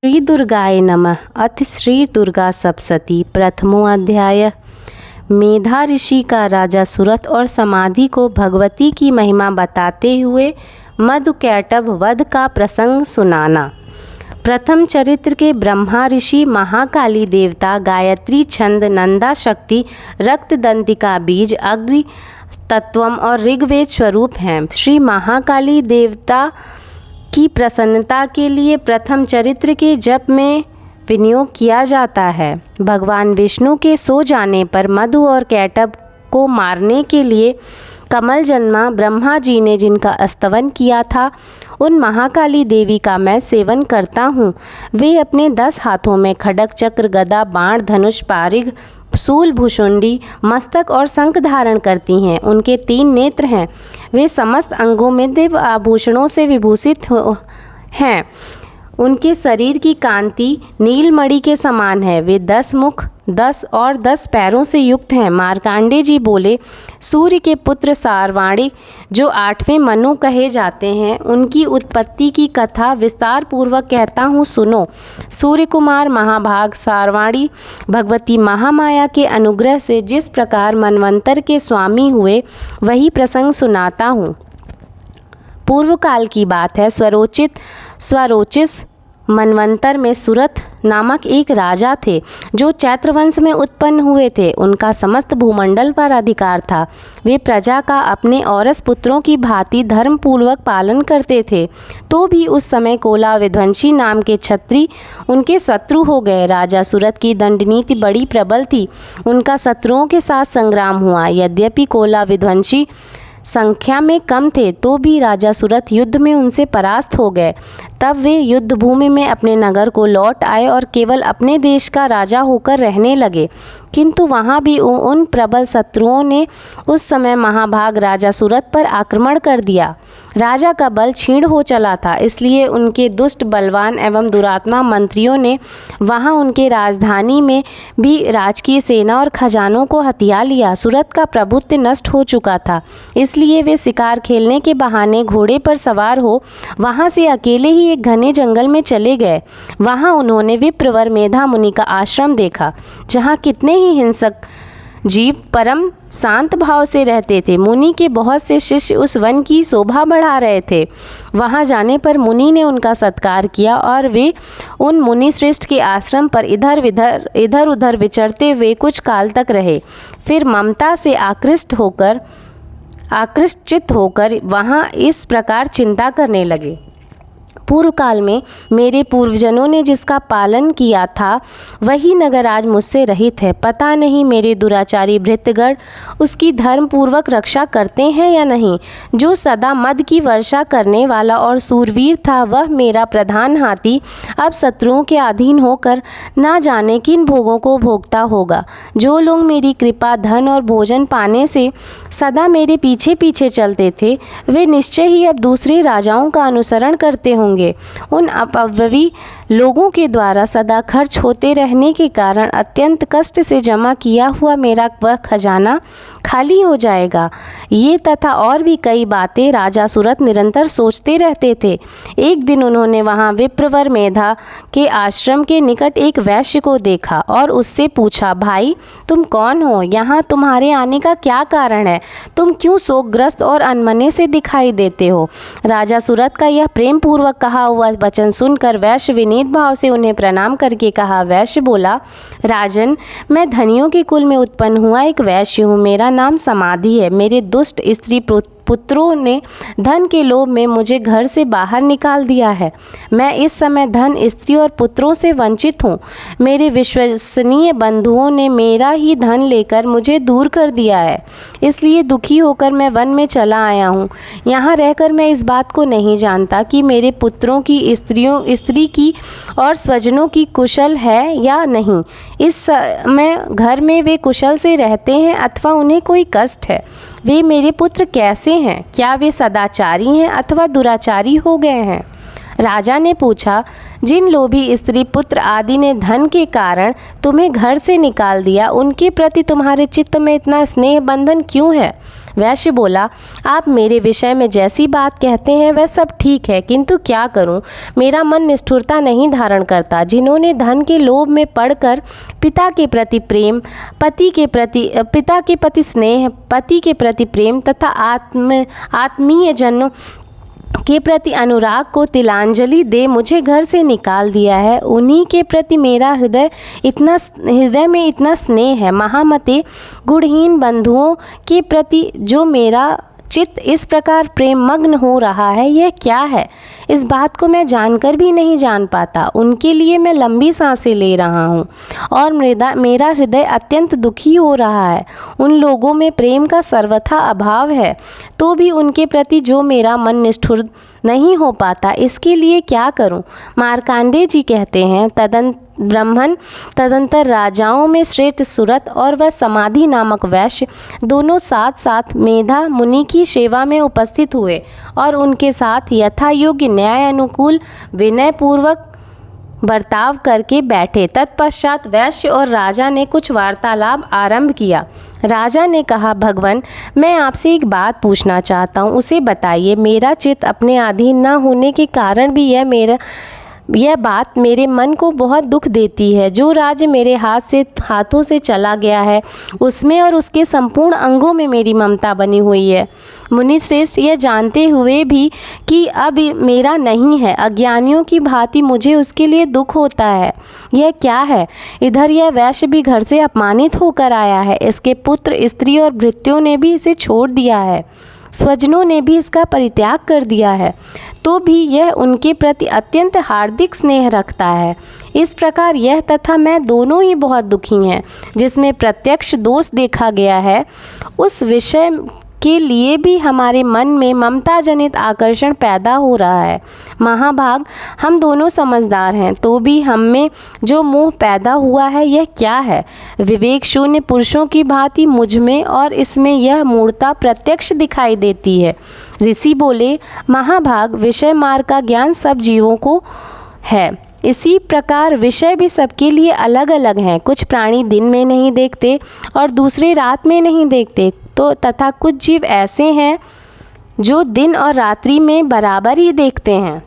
श्री दुर्गाय नमः। अथ श्री दुर्गा सप्तशती। प्रथमो अध्याय। मेधा ऋषि का राजा सुरथ और समाधि को भगवती की महिमा बताते हुए मधुकैटभ वध का प्रसंग सुनाना। प्रथम चरित्र के ब्रह्मा ऋषि महाकाली देवता गायत्री छंद नंदा शक्ति रक्तदंतिका बीज अग्नि तत्वम और ऋग्वेद स्वरूप हैं। श्री महाकाली देवता की प्रसन्नता के लिए प्रथम चरित्र के जप में विनियोग किया जाता है। भगवान विष्णु के सो जाने पर मधु और कैटभ को मारने के लिए कमल जन्मा ब्रह्मा जी ने जिनका स्तवन किया था, उन महाकाली देवी का मैं सेवन करता हूँ। वे अपने 10 हाथों में खड्ग चक्र गदा बाण धनुष पारिग शूल भुषुंडी मस्तक और शंख धारण करती हैं। उनके 3 नेत्र हैं। वे समस्त अंगों में दिव्य आभूषणों से विभूषित हैं। उनके शरीर की कांति नीलमणि के समान है। वे 10 मुख 10 और 10 पैरों से युक्त हैं। मार्कंडेय जी बोले, सूर्य के पुत्र सारवाणी जो 8वें मनु कहे जाते हैं, उनकी उत्पत्ति की कथा विस्तार पूर्वक कहता हूँ, सुनो। सूर्य कुमार महाभाग सारवाणी भगवती महामाया के अनुग्रह से जिस प्रकार मनवंतर के स्वामी हुए, वही प्रसंग सुनाता हूँ। पूर्व काल की बात है। स्वरोचिस मनवंतर में सुरथ नामक एक राजा थे, जो चैत्रवंश में उत्पन्न हुए थे। उनका समस्त भूमंडल पर अधिकार था। वे प्रजा का अपने औरस पुत्रों की भांति धर्मपूर्वक पालन करते थे। तो भी उस समय कोला विध्वंसी नाम के क्षत्रिय उनके शत्रु हो गए। राजा सुरथ की दंडनीति बड़ी प्रबल थी। उनका शत्रुओं के साथ संग्राम हुआ। यद्यपि कोला विध्वंसी संख्या में कम थे, तो भी राजा सुरथ युद्ध में उनसे परास्त हो गए। तब वे युद्ध भूमि में अपने नगर को लौट आए और केवल अपने देश का राजा होकर रहने लगे। किंतु वहाँ भी उन प्रबल शत्रुओं ने उस समय महाभाग राजा सुरथ पर आक्रमण कर दिया। राजा का बल क्षीण हो चला था, इसलिए उनके दुष्ट बलवान एवं दुरात्मा मंत्रियों ने वहाँ उनके राजधानी में भी राजकीय सेना और खजानों को हथिया लिया। सुरथ का प्रभुत्व नष्ट हो चुका था, इसलिए वे शिकार खेलने के बहाने घोड़े पर सवार हो वहाँ से अकेले ही एक घने जंगल में चले गए। वहाँ उन्होंने विप्रवर मेधा मुनि का आश्रम देखा, जहाँ कितने ही हिंसक जीव परम शांत भाव से रहते थे। मुनि के बहुत से शिष्य उस वन की शोभा बढ़ा रहे थे। वहां जाने पर मुनि ने उनका सत्कार किया और वे उन मुनि श्रेष्ठ के आश्रम पर इधर उधर विचरते हुए कुछ काल तक रहे। फिर ममता से आकृष्ट होकर वहां इस प्रकार चिंता करने लगे। पूर्व काल में मेरे पूर्वजनों ने जिसका पालन किया था, वही नगर आज मुझसे रहित है। पता नहीं मेरे दुराचारी भृत्यगण उसकी धर्मपूर्वक रक्षा करते हैं या नहीं। जो सदा मद की वर्षा करने वाला और सूरवीर था, वह मेरा प्रधान हाथी अब शत्रुओं के अधीन होकर ना जाने किन भोगों को भोगता होगा। जो लोग मेरी कृपा धन और भोजन पाने से सदा मेरे पीछे पीछे चलते थे, वे निश्चय ही अब दूसरे राजाओं का अनुसरण करते होंगे। उन अपव्ययी लोगों के द्वारा सदा खर्च होते रहने के कारण अत्यंत कष्ट से जमा किया हुआ मेरा वह खजाना खाली हो जाएगा। ये तथा और भी कई बातें राजा सुरथ निरंतर सोचते रहते थे। एक दिन उन्होंने वहाँ विप्रवर मेधा के आश्रम के निकट एक वैश्य को देखा और उससे पूछा, भाई तुम कौन हो? यहाँ तुम्हारे आने का क्या कारण है? तुम क्यों शोकग्रस्त और अनमने से दिखाई देते हो? राजा सुरथ का यह प्रेम पूर्वक कहा हुआ वचन सुनकर वैश्य विनीत भाव से उन्हें प्रणाम करके कहा। वैश्य बोला, राजन, मैं धनियों के कुल में उत्पन्न हुआ एक वैश्य हूँ। मेरा नाम समाधि है। मेरे दुष्ट स्त्री पुत्रों ने धन के लोभ में मुझे घर से बाहर निकाल दिया है। मैं इस समय धन स्त्री और पुत्रों से वंचित हूँ। मेरे विश्वसनीय बंधुओं ने मेरा ही धन लेकर मुझे दूर कर दिया है, इसलिए दुखी होकर मैं वन में चला आया हूँ। यहाँ रहकर मैं इस बात को नहीं जानता कि मेरे पुत्रों की स्त्री की और स्वजनों की कुशल है या नहीं। इस समय घर में वे कुशल से रहते हैं अथवा उन्हें कोई कष्ट है। वे मेरे पुत्र कैसे हैं? क्या वे सदाचारी हैं अथवा दुराचारी हो गए हैं? राजा ने पूछा, जिन लोभी स्त्री पुत्र आदि ने धन के कारण तुम्हें घर से निकाल दिया, उनके प्रति तुम्हारे चित्त में इतना स्नेह बंधन क्यों है? वैश्य बोला, आप मेरे विषय में जैसी बात कहते हैं वह सब ठीक है, किंतु क्या करूं, मेरा मन निष्ठुरता नहीं धारण करता। जिन्होंने धन के लोभ में पड़कर पिता के प्रति प्रेम, पिता के प्रति स्नेह, पति के प्रति प्रेम तथा आत्मीय जनों के प्रति अनुराग को तिलांजलि दे मुझे घर से निकाल दिया है, उन्हीं के प्रति मेरा हृदय में इतना स्नेह है। महामते, गुणहीन बंधुओं के प्रति जो मेरा चित्त इस प्रकार प्रेम मग्न हो रहा है, यह क्या है? इस बात को मैं जानकर भी नहीं जान पाता। उनके लिए मैं लंबी सांसें ले रहा हूँ और मेरा हृदय अत्यंत दुखी हो रहा है। उन लोगों में प्रेम का सर्वथा अभाव है, तो भी उनके प्रति जो मेरा मन निष्ठुर नहीं हो पाता, इसके लिए क्या करूं? मार्कंडेय जी कहते हैं, ब्राह्मण तदंतर राजाओं में श्रेष्ठ सुरत और वह समाधि नामक वैश्य दोनों साथ साथ मेधा मुनि की सेवा में उपस्थित हुए और उनके साथ यथा योग्य न्याय अनुकूल विनय पूर्वक बर्ताव करके बैठे। तत्पश्चात वैश्य और राजा ने कुछ वार्तालाप आरंभ किया। राजा ने कहा, भगवान, मैं आपसे एक बात पूछना चाहता हूँ, उसे बताइए। मेरा चित्त अपने अधीन न होने के कारण भी यह बात मेरे मन को बहुत दुख देती है। जो राज्य मेरे हाथों से चला गया है, उसमें और उसके संपूर्ण अंगों में मेरी ममता बनी हुई है। मुनि श्रेष्ठ, यह जानते हुए भी कि अब मेरा नहीं है, अज्ञानियों की भांति मुझे उसके लिए दुख होता है। यह क्या है? इधर यह वैश्य भी घर से अपमानित होकर आया है, इसके पुत्र, स्त्री और भृत्यों ने भी इसे छोड़ दिया है, स्वजनों ने भी इसका परित्याग कर दिया है, तो भी यह उनके प्रति अत्यंत हार्दिक स्नेह रखता है। इस प्रकार यह तथा मैं दोनों ही बहुत दुखी हैं। जिसमें प्रत्यक्ष दोष देखा गया है, उस विषय के लिए भी हमारे मन में ममता जनित आकर्षण पैदा हो रहा है। महाभाग, हम दोनों समझदार हैं, तो भी हम में जो मोह पैदा हुआ है, यह क्या है? विवेक शून्य पुरुषों की भांति मुझ में और इसमें यह मूर्ता प्रत्यक्ष दिखाई देती है। ऋषि बोले, महाभाग, विषय मार्ग का ज्ञान सब जीवों को है, इसी प्रकार विषय भी सबके लिए अलग अलग हैं। कुछ प्राणी दिन में नहीं देखते और दूसरे रात में नहीं देखते, तो तथा कुछ जीव ऐसे हैं जो दिन और रात्रि में बराबर ही देखते हैं।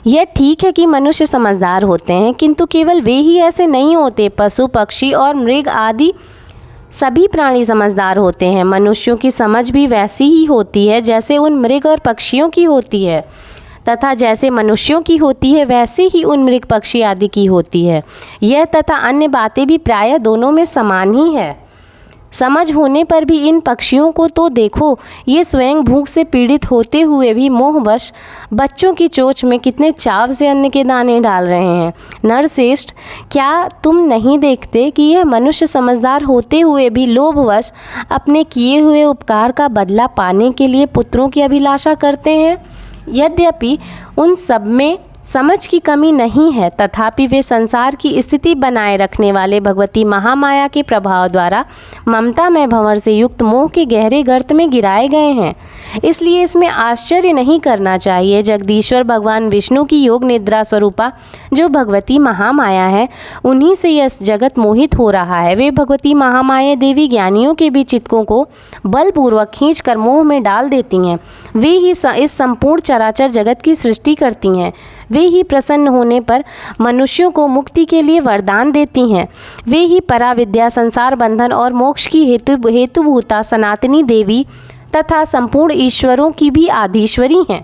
यह ठीक है कि मनुष्य समझदार होते हैं, किंतु केवल वे ही ऐसे नहीं होते। पशु, पक्षी और मृग आदि सभी प्राणी समझदार होते हैं। मनुष्यों की समझ भी वैसी ही होती है जैसे उन मृग और पक्षियों की होती है, तथा जैसे मनुष्यों की होती है वैसे ही उन मृग, पक्षी आदि की होती है। यह तथा अन्य बातें भी प्रायः दोनों में समान ही है। समझ होने पर भी इन पक्षियों को तो देखो, ये स्वयं भूख से पीड़ित होते हुए भी मोहवश बच्चों की चोंच में कितने चाव से अन्न के दाने डाल रहे हैं। नरश्रेष्ठ, क्या तुम नहीं देखते कि यह मनुष्य समझदार होते हुए भी लोभवश अपने किए हुए उपकार का बदला पाने के लिए पुत्रों की अभिलाषा करते हैं? यद्यपि उन सब में समझ की कमी नहीं है, तथापि वे संसार की स्थिति बनाए रखने वाले भगवती महामाया के प्रभाव द्वारा ममता में भंवर से युक्त मोह के गहरे गर्त में गिराए गए हैं। इसलिए इसमें आश्चर्य नहीं करना चाहिए। जगदीश्वर भगवान विष्णु की योग निद्रा स्वरूपा जो भगवती महामाया है, उन्हीं से यह जगत मोहित हो रहा है। वे भगवती महामाया देवी ज्ञानियों के भी चित्तों को बलपूर्वक खींच कर मोह में डाल देती हैं। वे ही इस संपूर्ण चराचर जगत की सृष्टि करती हैं। वे ही प्रसन्न होने पर मनुष्यों को मुक्ति के लिए वरदान देती हैं। वे ही पराविद्या, संसार बंधन और मोक्ष की हेतुभूता सनातनी देवी तथा संपूर्ण ईश्वरों की भी आधीश्वरी हैं।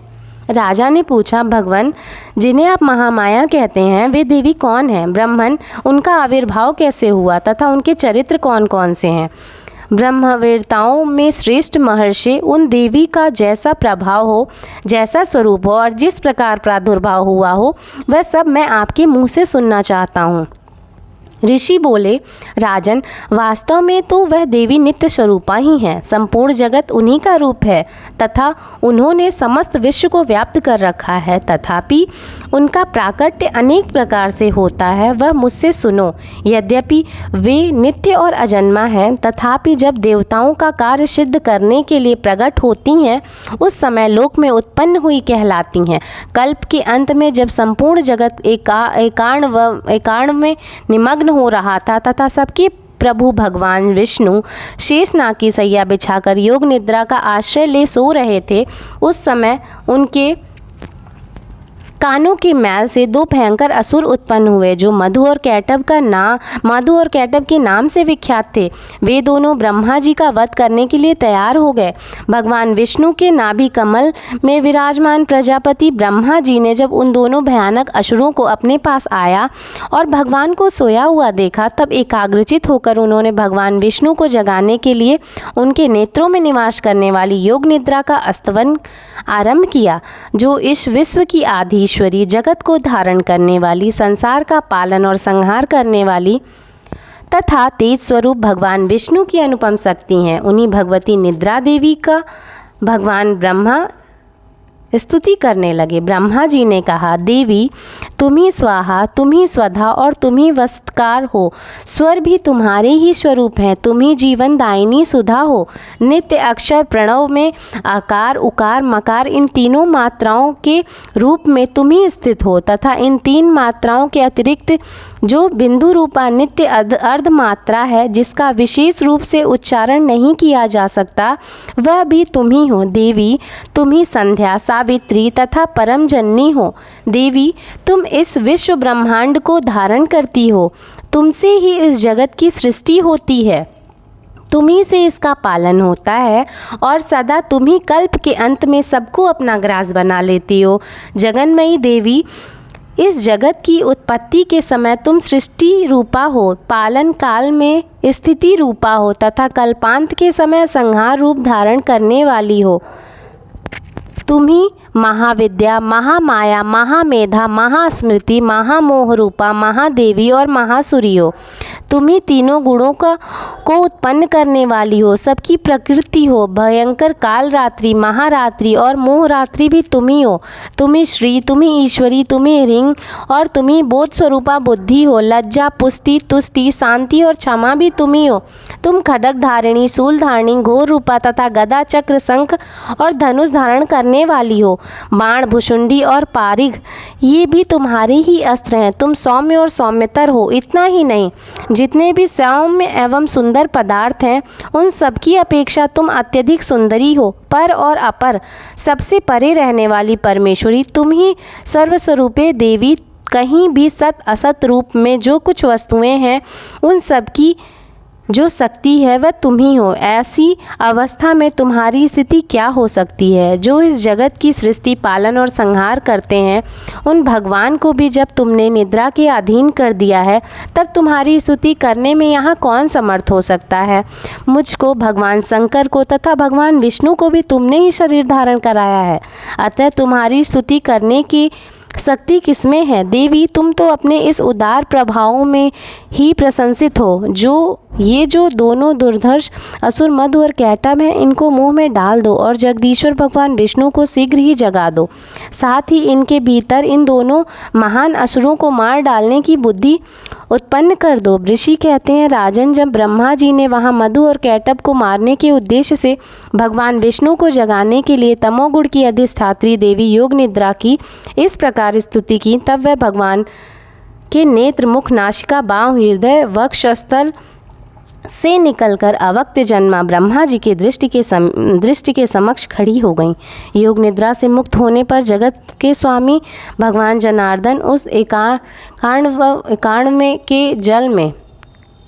राजा ने पूछा, भगवान, जिन्हें आप महामाया कहते हैं, वे देवी कौन हैं? ब्राह्मण, उनका आविर्भाव कैसे हुआ तथा उनके चरित्र कौन कौन से हैं? ब्रह्मवेत्ताओं में श्रेष्ठ महर्षि, उन देवी का जैसा प्रभाव हो, जैसा स्वरूप हो और जिस प्रकार प्रादुर्भाव हुआ हो, वह सब मैं आपके मुँह से सुनना चाहता हूँ। ऋषि बोले, राजन, वास्तव में तो वह देवी नित्य स्वरूपा ही हैं। संपूर्ण जगत उन्हीं का रूप है तथा उन्होंने समस्त विश्व को व्याप्त कर रखा है। तथापि उनका प्राकट्य अनेक प्रकार से होता है, वह मुझसे सुनो। यद्यपि वे नित्य और अजन्मा हैं, तथापि जब देवताओं का कार्य सिद्ध करने के लिए प्रकट होती हैं, उस समय लोक में उत्पन्न हुई कहलाती हैं। कल्प के अंत में जब संपूर्ण जगत एकाण में निमग्न हो रहा था तथा सबके प्रभु भगवान विष्णु शेषनाग की सैया बिछाकर योग निद्रा का आश्रय ले सो रहे थे, उस समय उनके कानों के मैल से दो भयंकर असुर उत्पन्न हुए जो मधु और कैटभ के नाम से विख्यात थे। वे दोनों ब्रह्मा जी का वध करने के लिए तैयार हो गए। भगवान विष्णु के नाभि कमल में विराजमान प्रजापति ब्रह्मा जी ने जब उन दोनों भयानक असुरों को अपने पास आया और भगवान को सोया हुआ देखा, तब एकाग्रचित होकर उन्होंने भगवान विष्णु को जगाने के लिए उनके नेत्रों में निवास करने वाली योग निद्रा का स्तवन आरंभ किया, जो इस विश्व की आधि ईश्वरी, जगत को धारण करने वाली, संसार का पालन और संहार करने वाली तथा तेज स्वरूप भगवान विष्णु की अनुपम शक्ति हैं। उन्हीं भगवती निद्रा देवी का भगवान ब्रह्मा स्तुति करने लगे। ब्रह्मा जी ने कहा, देवी तुम ही स्वाहा, तुम ही स्वधा और तुम ही वस्तकार हो। स्वर भी तुम्हारे ही स्वरूप हैं। तुम ही जीवन दायिनी सुधा हो। नित्य अक्षर प्रणव में आकार, उकार, मकार इन तीनों मात्राओं के रूप में तुम ही स्थित हो तथा इन तीन मात्राओं के अतिरिक्त जो बिंदु रूपा नित्य अर्ध मात्रा है, जिसका विशेष रूप से उच्चारण नहीं किया जा सकता, वह भी तुम ही हो। देवी तुम ही संध्या, सावित्री तथा परम जननी हो। देवी तुम इस विश्व ब्रह्मांड को धारण करती हो। तुमसे ही इस जगत की सृष्टि होती है, तुम्ही से इसका पालन होता है और सदा तुम ही कल्प के अंत में सबको अपना ग्रास बना लेती हो। जगन्मयी देवी, इस जगत की उत्पत्ति के समय तुम सृष्टि रूपा हो, पालन काल में स्थिति रूपा हो तथा कल्पांत के समय संहार रूप धारण करने वाली हो। तुम ही महाविद्या, महामाया, महामेधा, महास्मृति, महामोह रूपा, महादेवी और महासुरी हो। तुम ही तीनों गुणों को उत्पन्न करने वाली हो, सबकी प्रकृति हो। भयंकर काल रात्रि, महारात्रि और मोह रात्रि भी तुम ही हो। तुम ही श्री, तुम ही ईश्वरी, तुम ही ह्रीं और तुम ही बोध स्वरूपा बुद्धि हो। लज्जा, पुष्टि, तुष्टि, शांति और क्षमा भी तुम ही हो। तुम खड्ग धारिणी, शूल धारिणी, घोर रूपा तथा गदा, चक्र, शंख और धनुष धारण करने वाली हो। बाण, भुषुंडी और पारिघ ये भी तुम्हारे ही अस्त्र हैं। तुम सौम्य और सौम्यतर हो। इतना ही नहीं, जितने भी सौम्य एवं सुंदर पदार्थ हैं, उन सब की अपेक्षा तुम अत्यधिक सुंदरी हो। पर और अपर, सबसे परे रहने वाली परमेश्वरी, तुम ही सर्वस्वरूपे देवी। कहीं भी सत असत रूप में जो कुछ वस्तुएं हैं, उन सब की जो शक्ति है वह तुम ही हो। ऐसी अवस्था में तुम्हारी स्थिति क्या हो सकती है? जो इस जगत की सृष्टि, पालन और संहार करते हैं, उन भगवान को भी जब तुमने निद्रा के अधीन कर दिया है, तब तुम्हारी स्तुति करने में यहाँ कौन समर्थ हो सकता है? मुझको, भगवान शंकर को तथा भगवान विष्णु को भी तुमने ही शरीर धारण कराया है, अतः तुम्हारी स्तुति करने की शक्ति किसमें है? देवी तुम तो अपने इस उदार प्रभावों में ही प्रशंसित हो। जो दोनों दुर्धर्ष असुर मधु और कैटभ हैं, इनको मुंह में डाल दो और जगदीश्वर भगवान विष्णु को शीघ्र ही जगा दो। साथ ही इनके भीतर इन दोनों महान असुरों को मार डालने की बुद्धि उत्पन्न कर दो। ऋषि कहते हैं, राजन, जब ब्रह्मा जी ने वहाँ मधु और कैटभ को मारने के उद्देश्य से भगवान विष्णु को जगाने के लिए तमोगुण की अधिष्ठात्री देवी योग निद्रा की इस प्रकार स्तुति की, तब वह भगवान के नेत्र, मुख, नासिका, बाँह, हृदय, वक्षस्थल से निकलकर अवक्त जन्मा ब्रह्मा जी के दृष्टि के समक्ष खड़ी हो गईं। योग निद्रा से मुक्त होने पर जगत के स्वामी भगवान जनार्दन उस एकांड के जल में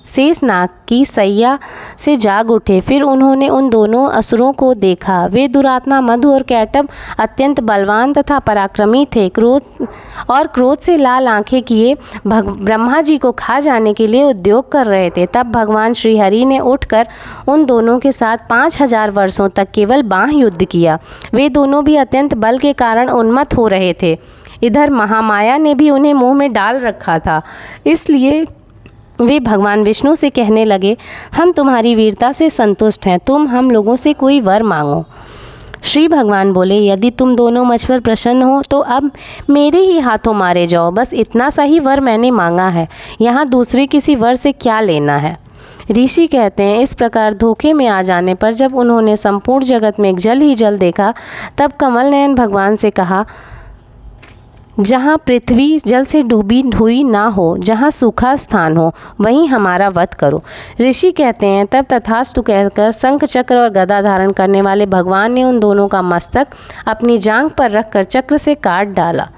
शेषनाग की सैया से जाग उठे। फिर उन्होंने उन दोनों असुरों को देखा। वे दुरात्मा मधु और कैटभ अत्यंत बलवान तथा पराक्रमी थे। क्रोध से लाल आंखें किए ब्रह्मा जी को खा जाने के लिए उद्योग कर रहे थे। तब भगवान श्री हरि ने उठकर उन दोनों के साथ 5000 वर्षों तक केवल बाह्य युद्ध किया। वे दोनों भी अत्यंत बल के कारण उन्मत्त हो रहे थे। इधर महामाया ने भी उन्हें मुँह में डाल रखा था, इसलिए वे भगवान विष्णु से कहने लगे, हम तुम्हारी वीरता से संतुष्ट हैं, तुम हम लोगों से कोई वर मांगो। श्री भगवान बोले, यदि तुम दोनों मुझ पर प्रसन्न हो तो अब मेरे ही हाथों मारे जाओ। बस इतना सा ही वर मैंने मांगा है, यहाँ दूसरे किसी वर से क्या लेना है। ऋषि कहते हैं, इस प्रकार धोखे में आ जाने पर जब उन्होंने संपूर्ण जगत में जल ही जल देखा, तब कमल नयन भगवान से कहा, जहाँ पृथ्वी जल से डूबी हुई ना हो, जहाँ सूखा स्थान हो, वहीं हमारा वध करो। ऋषि कहते हैं, तब तथास्तु कहकर शंख चक्र और गदा धारण करने वाले भगवान ने उन दोनों का मस्तक अपनी जांघ पर रखकर चक्र से काट डाला।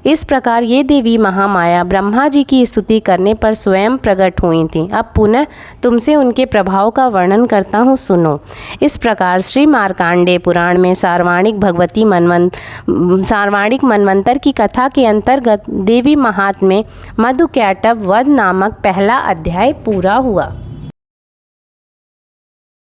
इस प्रकार ये देवी महामाया ब्रह्मा जी की स्तुति करने पर स्वयं प्रकट हुई थीं। अब पुनः तुमसे उनके प्रभाव का वर्णन करता हूँ, सुनो। इस प्रकार श्री मार्कांडेय पुराण में सार्वाणिक मनवंतर की कथा के अंतर्गत देवी महात्म्य मधुकैटभ वध नामक पहला अध्याय पूरा हुआ।